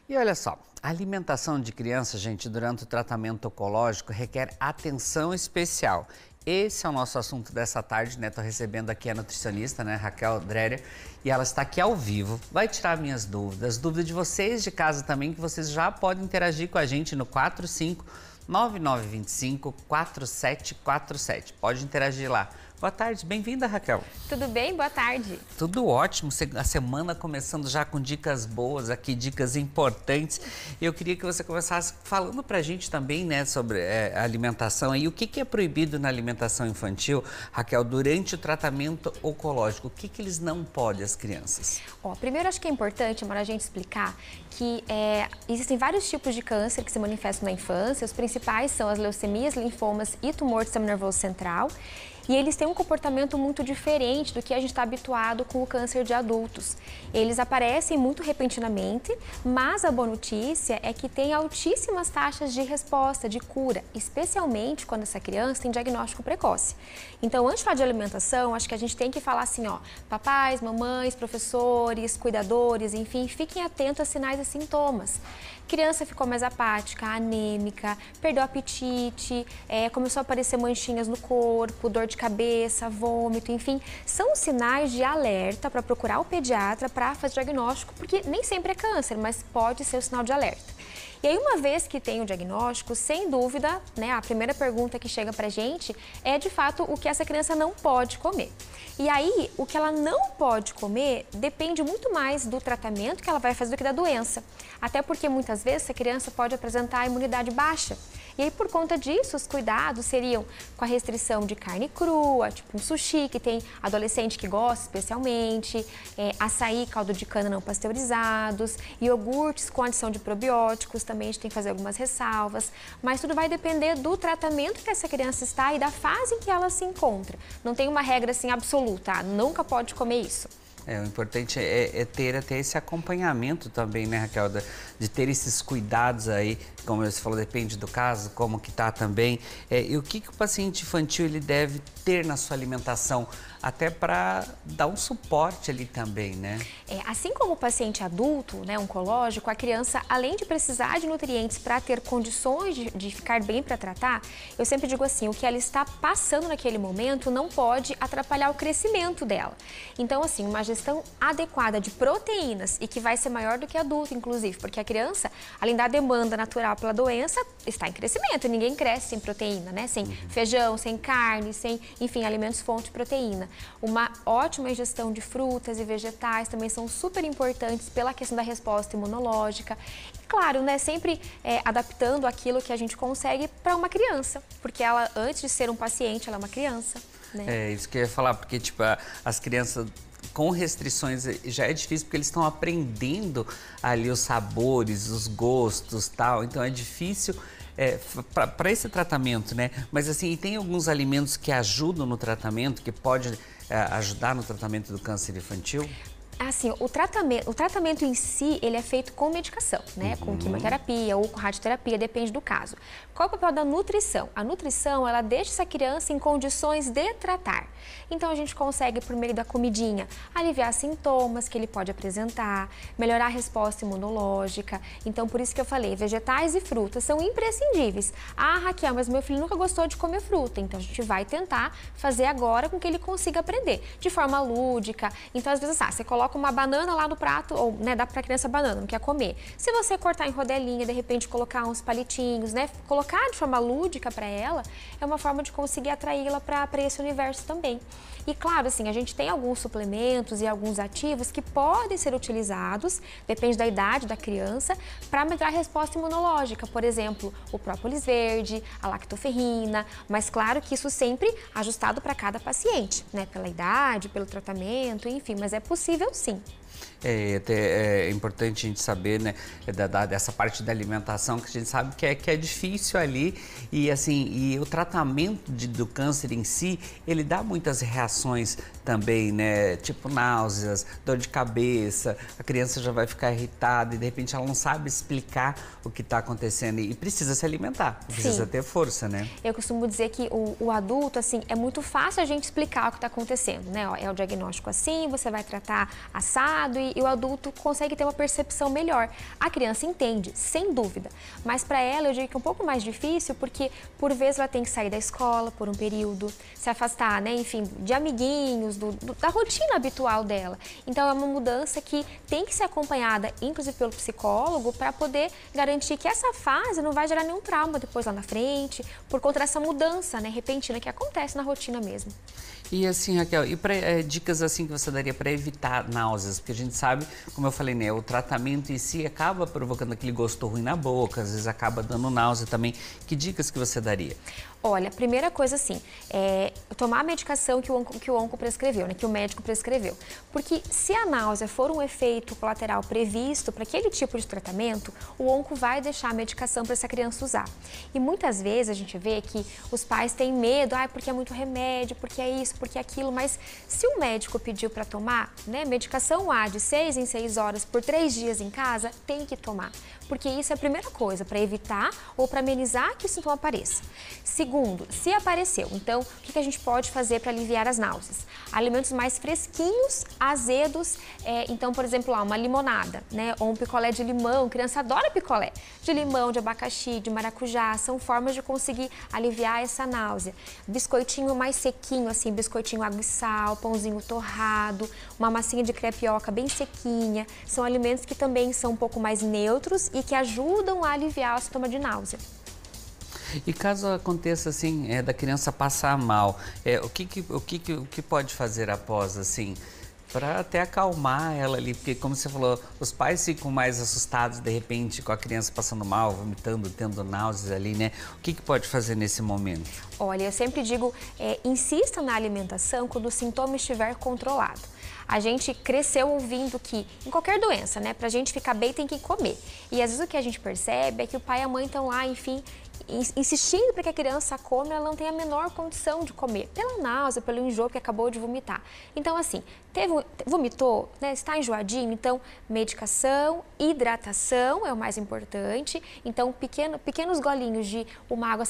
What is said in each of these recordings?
E olha só, a alimentação de criança, gente, durante o tratamento oncológico requer atenção especial. Esse é o nosso assunto dessa tarde, né? Tô recebendo aqui a nutricionista, né, Raquel Dreyer, e ela está aqui ao vivo. Vai tirar minhas dúvidas, dúvidas de vocês de casa também, que vocês já podem interagir com a gente no 4599254747. Pode interagir lá. Boa tarde, bem-vinda, Raquel. Tudo bem? Boa tarde. Tudo ótimo, a semana começando já com dicas boas aqui, dicas importantes. Eu queria que você começasse falando pra gente também, né, sobre a alimentação e o que é proibido na alimentação infantil, Raquel, durante o tratamento oncológico. O que eles não podem, as crianças? Primeiro acho que é importante, Amara, a gente explicar que existem vários tipos de câncer que se manifestam na infância. Os principais são as leucemias, linfomas e tumor do sistema nervoso central. E eles têm um comportamento muito diferente do que a gente está habituado com o câncer de adultos. Eles aparecem muito repentinamente, mas a boa notícia é que tem altíssimas taxas de resposta, de cura, especialmente quando essa criança tem diagnóstico precoce. Então, antes de falar de alimentação, acho que a gente tem que falar assim, papais, mamães, professores, cuidadores, enfim, fiquem atentos a sinais e sintomas. Criança ficou mais apática, anêmica, perdeu o apetite, começou a aparecer manchinhas no corpo, dor de cabeça, vômito, enfim, são sinais de alerta para procurar o pediatra para fazer diagnóstico, porque nem sempre é câncer, mas pode ser um sinal de alerta. E aí, uma vez que tem o diagnóstico, sem dúvida, né, a primeira pergunta que chega pra gente é, de fato, o que essa criança não pode comer. E aí, o que ela não pode comer depende muito mais do tratamento que ela vai fazer do que da doença. Até porque, muitas vezes, essa criança pode apresentar imunidade baixa. E aí, por conta disso, os cuidados seriam com a restrição de carne crua, tipo um sushi, que tem adolescente que gosta especialmente, açaí, caldo de cana não pasteurizados, iogurtes com adição de probióticos, também a gente tem que fazer algumas ressalvas, mas tudo vai depender do tratamento que essa criança está e da fase em que ela se encontra. Não tem uma regra assim absoluta, nunca pode comer isso. O importante é ter até esse acompanhamento também, né, Raquel, de ter esses cuidados aí, como você falou, depende do caso, como que tá também. E o que o paciente infantil ele deve ter na sua alimentação, até para dar um suporte ali também, né? Assim como o paciente adulto, né, oncológico, a criança, além de precisar de nutrientes para ter condições de ficar bem para tratar, eu sempre digo assim, o que ela está passando naquele momento não pode atrapalhar o crescimento dela. Então, assim, uma gestão adequada de proteínas e que vai ser maior do que adulto, inclusive, porque a criança, além da demanda natural pela doença, está em crescimento. Ninguém cresce sem proteína, né? Sem feijão, sem carne, sem, enfim, alimentos fonte de proteína. Uma ótima ingestão de frutas e vegetais também são super importantes pela questão da resposta imunológica. E claro, né, sempre adaptando aquilo que a gente consegue para uma criança, porque ela, antes de ser um paciente, ela é uma criança, né? É isso que eu ia falar, porque tipo, as crianças com restrições já é difícil porque eles estão aprendendo ali os sabores, os gostos, tal, então é difícil para esse tratamento, né? Mas assim, e tem alguns alimentos que ajudam no tratamento, que pode ajudar no tratamento do câncer infantil? Assim, o tratamento em si, ele é feito com medicação, né? Com quimioterapia ou com radioterapia, depende do caso. Qual é o papel da nutrição? A nutrição, ela deixa essa criança em condições de tratar. Então, a gente consegue, por meio da comidinha, aliviar sintomas que ele pode apresentar, melhorar a resposta imunológica. Então, por isso que eu falei, vegetais e frutas são imprescindíveis. Ah, Raquel, mas meu filho nunca gostou de comer fruta. Então, a gente vai tentar fazer agora com que ele consiga aprender, de forma lúdica. Então, às vezes, você coloca uma banana lá no prato, ou né, dá pra criança banana, não quer comer. Se você cortar em rodelinha, de repente colocar uns palitinhos, né, colocar de forma lúdica para ela, é uma forma de conseguir atraí-la para esse universo também. E claro, assim, a gente tem alguns suplementos e alguns ativos que podem ser utilizados, depende da idade da criança, para melhorar a resposta imunológica. Por exemplo, o própolis verde, a lactoferrina, mas claro que isso sempre ajustado para cada paciente, né? Pela idade, pelo tratamento, enfim, mas é possível sim. É importante a gente saber, né, dessa parte da alimentação, que a gente sabe que é difícil ali e assim, e o tratamento do câncer em si, ele dá muitas reações também, né, tipo náuseas, dor de cabeça, a criança já vai ficar irritada e de repente ela não sabe explicar o que está acontecendo e precisa se alimentar, precisa ter força, né? Eu costumo dizer que o adulto, assim, é muito fácil a gente explicar o que está acontecendo, né? É o diagnóstico assim, você vai tratar assado, acostumado e o adulto consegue ter uma percepção melhor. A criança entende, sem dúvida, mas para ela eu digo que é um pouco mais difícil porque por vezes ela tem que sair da escola por um período, se afastar, né, enfim, de amiguinhos, da rotina habitual dela. Então é uma mudança que tem que ser acompanhada, inclusive pelo psicólogo, para poder garantir que essa fase não vai gerar nenhum trauma depois lá na frente, por conta dessa mudança, né, repentina que acontece na rotina mesmo. E assim, Raquel, e dicas assim que você daria para evitar náuseas? Porque a gente sabe, como eu falei, né, o tratamento em si acaba provocando aquele gosto ruim na boca, às vezes acaba dando náusea também. Que dicas que você daria? Olha, primeira coisa assim, tomar a medicação que o onco prescreveu, né, que o médico prescreveu. Porque se a náusea for um efeito colateral previsto para aquele tipo de tratamento, o onco vai deixar a medicação para essa criança usar. E muitas vezes a gente vê que os pais têm medo, porque é muito remédio, porque é isso, porque é aquilo, mas se o médico pediu para tomar, né, medicação A de 6 em 6 horas por 3 dias em casa, tem que tomar. Porque isso é a primeira coisa, para evitar ou para amenizar que o sintoma apareça. Segundo, se apareceu, então o que a gente pode fazer para aliviar as náuseas? Alimentos mais fresquinhos, azedos, então, por exemplo, uma limonada, né, ou um picolé de limão, criança adora picolé, de limão, de abacaxi, de maracujá, são formas de conseguir aliviar essa náusea. Biscoitinho mais sequinho, assim, biscoitinho água e sal, pãozinho torrado, uma massinha de crepioca bem sequinha, são alimentos que também são um pouco mais neutros e que ajudam a aliviar o sintoma de náusea. E caso aconteça assim, da criança passar mal, o que pode fazer após, assim, para até acalmar ela ali? Porque, como você falou, os pais ficam mais assustados de repente com a criança passando mal, vomitando, tendo náuseas ali, né? O que pode fazer nesse momento? Olha, eu sempre digo, insista na alimentação quando o sintoma estiver controlado. A gente cresceu ouvindo que, em qualquer doença, né, pra gente ficar bem tem que comer. E às vezes o que a gente percebe é que o pai e a mãe estão lá, enfim, insistindo para que a criança coma, ela não tem a menor condição de comer, pela náusea, pelo enjoo que acabou de vomitar. Então, assim, vomitou, né, está enjoadinho, então medicação, hidratação é o mais importante. Então, pequenos golinhos de uma água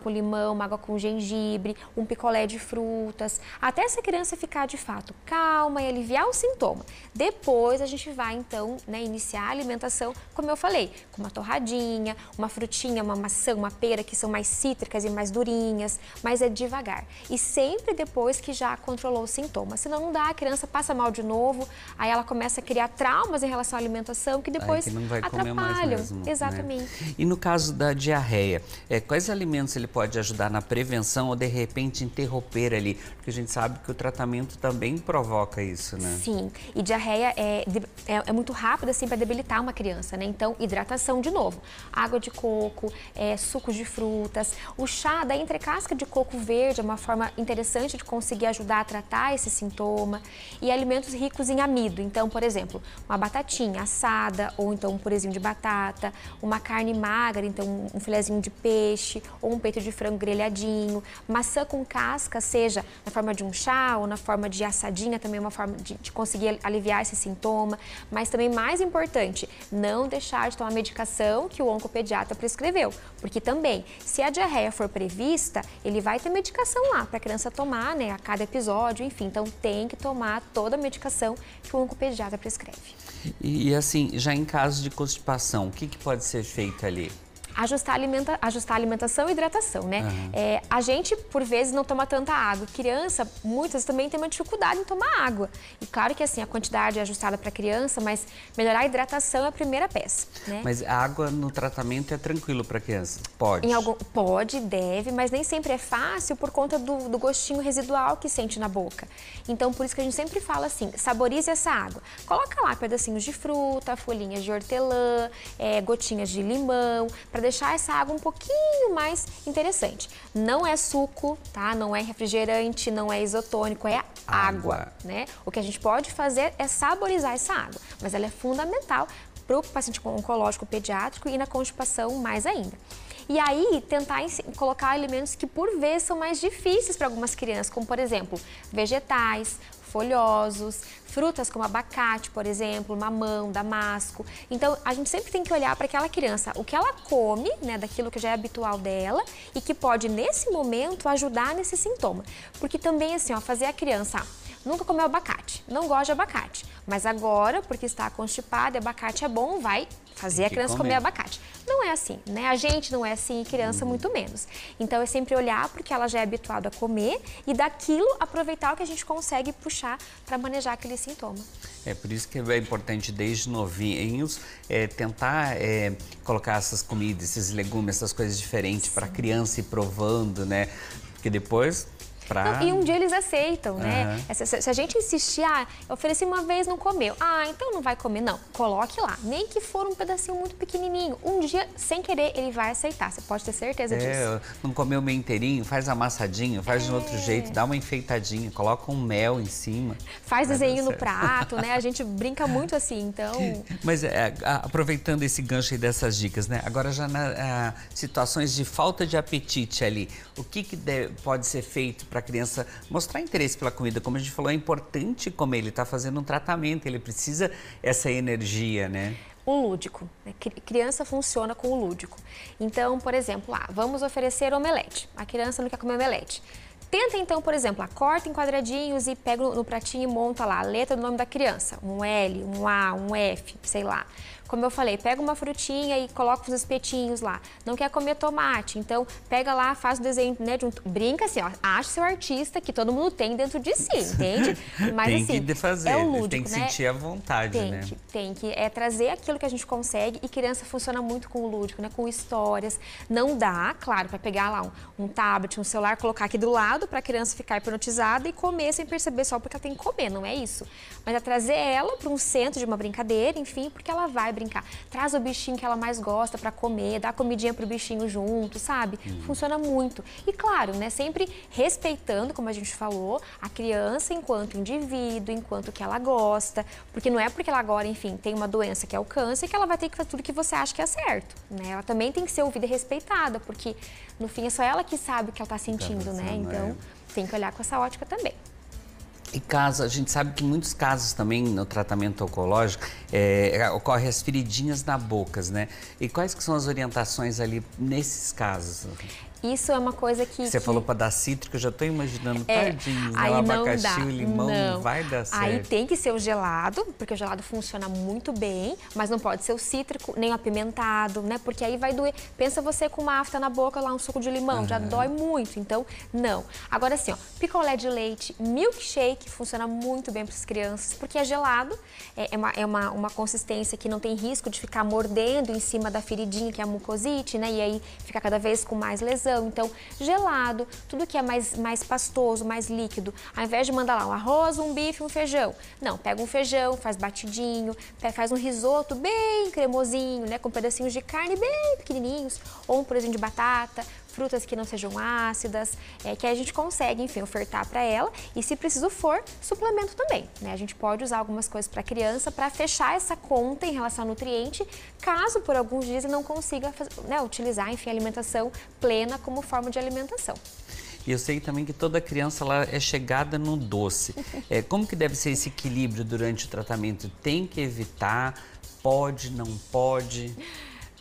com limão, uma água com gengibre, um picolé de frutas, até essa criança ficar de fato calma e aliviar o sintoma. Depois a gente vai, então, né, iniciar a alimentação, como eu falei, com uma torradinha, uma frutinha, uma maçã, uma pera, que são mais cítricas e mais durinhas, mas é devagar. E sempre depois que já controlou o sintoma. Senão não dá, a criança passa mal de novo, aí ela começa a criar traumas em relação à alimentação que depois que não vai atrapalham. Comer mais mesmo, exatamente. Né? E no caso da diarreia, quais alimentos ele pode ajudar na prevenção ou de repente interromper ali? Porque a gente sabe que o tratamento também provoca isso, né? Sim, e diarreia é muito rápida assim para debilitar uma criança, né? Então, hidratação de novo, água de coco, sucos de frutas, o chá da entrecasca de coco verde é uma forma interessante de conseguir ajudar a tratar esse sintoma, e alimentos ricos em amido, então, por exemplo, uma batatinha assada ou então um purezinho de batata, uma carne magra, então um filezinho de peixe ou um peito de frango grelhadinho, maçã com casca, seja na forma de um chá ou na forma de assadinha, também é uma forma de conseguir aliviar esse sintoma, mas também mais importante, não deixar de tomar a medicação que o oncopediatra prescreveu, porque também, se a diarreia for prevista, ele vai ter medicação lá para a criança tomar, né, a cada episódio, enfim, então tem que tomar toda a medicação que o oncopediatra prescreve. E assim, já em caso de constipação, o que pode ser feito ali? Ajustar a alimentação e hidratação, né? Uhum. A gente, por vezes, não toma tanta água. Criança, muitas também tem uma dificuldade em tomar água. E claro que, assim, a quantidade é ajustada para a criança, mas melhorar a hidratação é a primeira peça, né? Mas a água no tratamento é tranquilo para a criança? Pode? Pode, deve, mas nem sempre é fácil por conta do gostinho residual que sente na boca. Então, por isso que a gente sempre fala assim, saborize essa água. Coloca lá pedacinhos de fruta, folhinhas de hortelã, gotinhas de limão, para deixar essa água um pouquinho mais interessante. Não é suco, tá? Não é refrigerante, não é isotônico, é água, né? O que a gente pode fazer é saborizar essa água, mas ela é fundamental para o paciente oncológico pediátrico e na constipação mais ainda. E aí, tentar colocar alimentos que por vezes são mais difíceis para algumas crianças, como por exemplo, vegetais, folhosos, frutas como abacate, por exemplo, mamão, damasco. Então, a gente sempre tem que olhar para aquela criança, o que ela come, né, daquilo que já é habitual dela e que pode, nesse momento, ajudar nesse sintoma. Porque também, assim, fazer a criança nunca comeu abacate, não gosta de abacate, mas agora, porque está constipado, abacate é bom, vai fazer a criança comer abacate. Não é assim, né? A gente não é assim, criança muito menos. Então, é sempre olhar porque ela já é habituada a comer e daquilo aproveitar o que a gente consegue puxar para manejar aquele sintoma. É por isso que é importante, desde novinhos, tentar colocar essas comidas, esses legumes, essas coisas diferentes para a criança ir provando, né? Porque depois... Não, e um dia eles aceitam, né? Se a gente insistir, eu ofereci uma vez, não comeu. Então não vai comer. Não, coloque lá. Nem que for um pedacinho muito pequenininho. Um dia, sem querer, ele vai aceitar. Você pode ter certeza disso. Não comeu meio inteirinho, faz amassadinho, faz de outro jeito, dá uma enfeitadinha, coloca um mel em cima. Faz desenho no prato, né? A gente brinca muito assim, então... Mas aproveitando esse gancho aí dessas dicas, né? Agora já nas situações de falta de apetite ali, o que pode ser feito para a criança mostrar interesse pela comida? Como a gente falou, é importante comer, ele está fazendo um tratamento, ele precisa essa energia, né? O lúdico, né? Criança funciona com o lúdico. Então, por exemplo, vamos oferecer omelete. A criança não quer comer omelete. Tenta então, por exemplo, corta em quadradinhos e pega no pratinho e monta lá a letra do nome da criança. Um L, um A, um F, sei lá. Como eu falei, pega uma frutinha e coloca os espetinhos lá. Não quer comer tomate, então pega lá, faz o desenho, né, brinca assim, acha seu artista, que todo mundo tem dentro de si, entende? Mas tem assim, que fazer, é o lúdico, tem que né? sentir a vontade, né? Tem que trazer aquilo que a gente consegue, e criança funciona muito com o lúdico, né? Com histórias. Não dá, claro, para pegar lá um tablet, um celular, colocar aqui do lado para a criança ficar hipnotizada e comer sem perceber só porque ela tem que comer, não é isso. Mas é trazer ela para um centro de uma brincadeira, enfim, porque ela vai brincar. Traz o bichinho que ela mais gosta para comer, dá comidinha pro bichinho junto, sabe? Funciona muito. E claro, né, sempre respeitando, como a gente falou, a criança enquanto indivíduo, enquanto que ela gosta, porque não é porque ela agora, enfim, tem uma doença que é o câncer que ela vai ter que fazer tudo que você acha que é certo, né? Ela também tem que ser ouvida e respeitada, porque no fim é só ela que sabe o que ela tá sentindo, né? Então, tem que olhar com essa ótica também. E a gente sabe que em muitos casos também no tratamento oncológico ocorrem as feridinhas na boca, né? E quais que são as orientações ali nesses casos? Isso é uma coisa que... Você falou para dar cítrico, eu já estou imaginando tardinho, né? O abacaxi, o limão, não vai dar certo. Aí tem que ser o gelado, porque o gelado funciona muito bem, mas não pode ser o cítrico, nem o apimentado, né? Porque aí vai doer. Pensa você com uma afta na boca, lá um suco de limão, já dói muito, então não. Agora assim, picolé de leite, milkshake, funciona muito bem para as crianças, porque é gelado, é uma consistência que não tem risco de ficar mordendo em cima da feridinha, que é a mucosite, né? E aí fica cada vez com mais lesão. Então, gelado, tudo que é mais pastoso, mais líquido, ao invés de mandar lá um arroz, um bife, um feijão, não, pega um feijão, faz batidinho, faz um risoto bem cremosinho, né, com pedacinhos de carne bem pequenininhos, ou um purezinho de batata, frutas que não sejam ácidas, que a gente consegue, enfim, ofertar para ela, e se preciso for, suplemento também, né? A gente pode usar algumas coisas para a criança para fechar essa conta em relação ao nutriente, caso por alguns dias ele não consiga utilizar, enfim, a alimentação plena como forma de alimentação. E eu sei também que toda criança ela é chegada no doce. Como que deve ser esse equilíbrio durante o tratamento? Tem que evitar? Pode, não pode?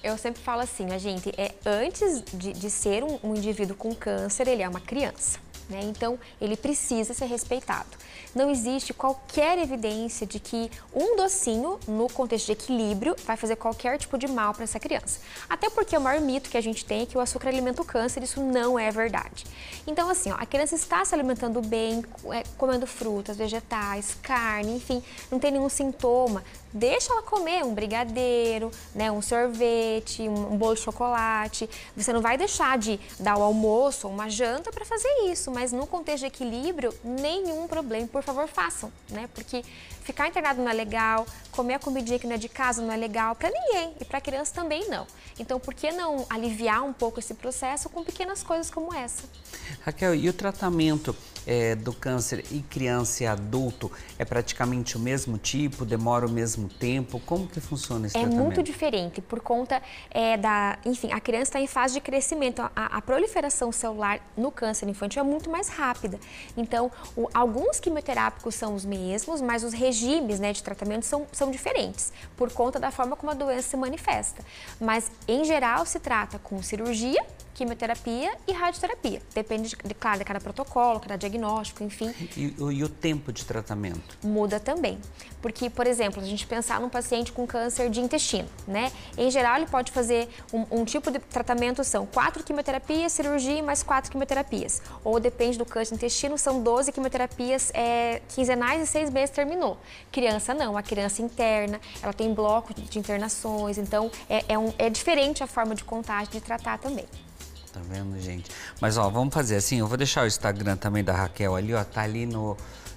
Eu sempre falo assim, gente, antes de ser um indivíduo com câncer, ele é uma criança, né? Então, ele precisa ser respeitado. Não existe qualquer evidência de que um docinho, no contexto de equilíbrio, vai fazer qualquer tipo de mal para essa criança. Até porque o maior mito que a gente tem é que o açúcar alimenta o câncer, isso não é verdade. Então, assim, a criança está se alimentando bem, comendo frutas, vegetais, carne, enfim, não tem nenhum sintoma. Deixa ela comer um brigadeiro, né, um sorvete, um bolo de chocolate. Você não vai deixar de dar o almoço ou uma janta para fazer isso, mas no contexto de equilíbrio, nenhum problema. Por favor, façam, né? Porque ficar internado não é legal, comer a comidinha que não é de casa não é legal para ninguém e para a criança também não. Então, por que não aliviar um pouco esse processo com pequenas coisas como essa? Raquel, e o tratamento do câncer em criança e adulto é praticamente o mesmo tipo, demora o mesmo tempo? Como que funciona esse tratamento? É muito diferente, por conta enfim, a criança está em fase de crescimento, a proliferação celular no câncer infantil é muito mais rápida. Então, alguns quimioterápicos são os mesmos, mas os regimes, né, de tratamento são diferentes, por conta da forma como a doença se manifesta. Mas, em geral, se trata com cirurgia, quimioterapia e radioterapia. Depende, claro, de cada protocolo, cada diagnóstico. diagnóstico, enfim. E o tempo de tratamento? Muda também. Porque, por exemplo, a gente pensar num paciente com câncer de intestino, né? Em geral, ele pode fazer um tipo de tratamento, são 4 quimioterapias, cirurgia e mais 4 quimioterapias. Ou depende do câncer de intestino, são 12 quimioterapias quinzenais e 6 meses terminou. Criança não, a criança interna, ela tem bloco de internações, então é diferente a forma de contágio de tratar também. Tá vendo, gente? Mas, ó, vamos fazer assim, eu vou deixar o Instagram também da Raquel ali, ó, tá ali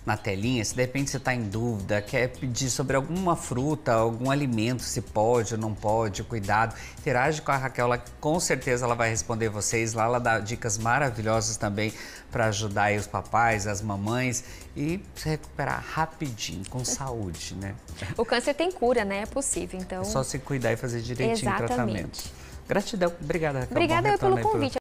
na telinha. Se de repente você tá em dúvida, quer pedir sobre alguma fruta, algum alimento, se pode ou não pode, cuidado, interage com a Raquel, lá, com certeza ela vai responder vocês. Lá ela dá dicas maravilhosas também para ajudar aí os papais, as mamães e se recuperar rapidinho, com saúde, né? O câncer tem cura, né? É possível, então... É só se cuidar e fazer direitinho o tratamento. Gratidão. Obrigada, Raquel. Obrigada pelo convite.